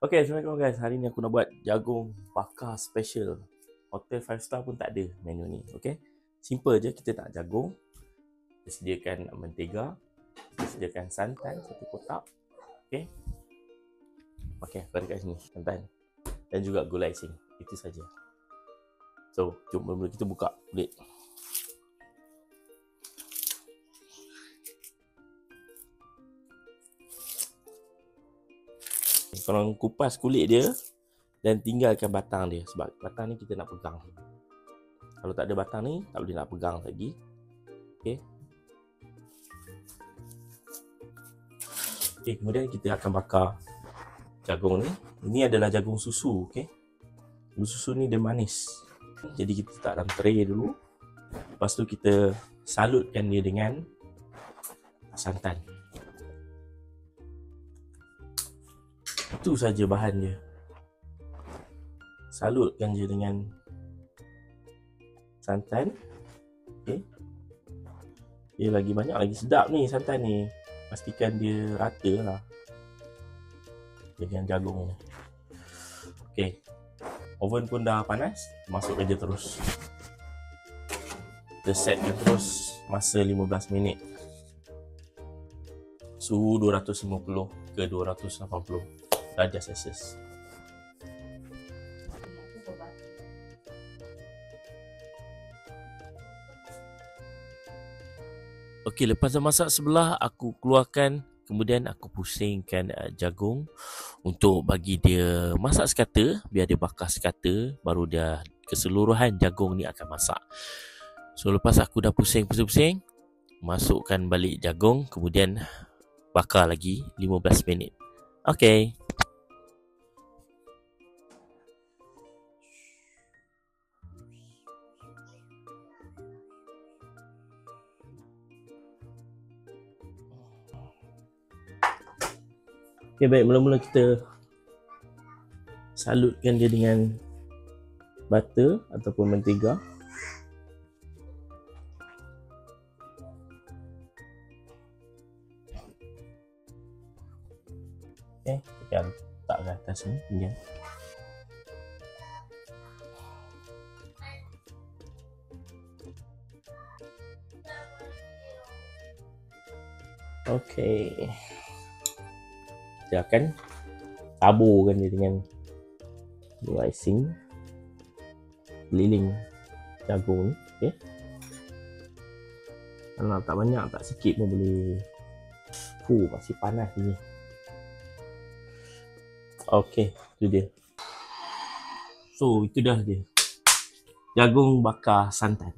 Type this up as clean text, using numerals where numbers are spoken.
Okay, Assalamualaikum guys. Hari ni aku nak buat jagung bakar special. Hotel 5 star pun tak ada menu ni. Okay, simple je. Kita nak jagung, kita sediakan mentega, kita sediakan santan 1 kotak. Okay, aku ada kat sini santan dan juga gula icing. Itu saja. So, jom mula-mula kita buka kulit. Korang kupas kulit dia dan tinggalkan batang dia, sebab batang ni kita nak pegang. Kalau tak ada batang ni, tak boleh nak pegang lagi. Okay, kemudian kita akan bakar jagung ni. Ini adalah jagung susu. Okay, jagung susu ni dia manis, jadi kita letak dalam tray dulu. Lepas tu kita salutkan dia dengan santan. Itu saja bahan dia. Salutkan je dengan santan. Okay, dia lagi banyak lagi sedap ni santan ni. Pastikan dia rata lah dengan jagung ni. Okay, oven pun dah panas, masukkan je terus. Kita setkan terus masa 15 minit. Suhu 250 ke 280 darjah Celsius. Okey, lepas dah masak sebelah, aku keluarkan, kemudian aku pusingkan jagung untuk bagi dia masak sekata, biar dia bakar sekata, baru dia keseluruhan jagung ni akan masak. So lepas aku dah pusing, masukkan balik jagung, kemudian bakar lagi 15 minit. Okey. Okay, baik, mula-mula kita salutkan dia dengan butter ataupun mentega. Okay, kita letak ke atas ni pinggan. Okay, kita akan taburkan dia dengan gula icing keliling jagung ni. Okay, kalau tak banyak, tak sikit pun boleh. Masih panas ni. Okay, itu dia. So, itu dah dia, jagung bakar santan.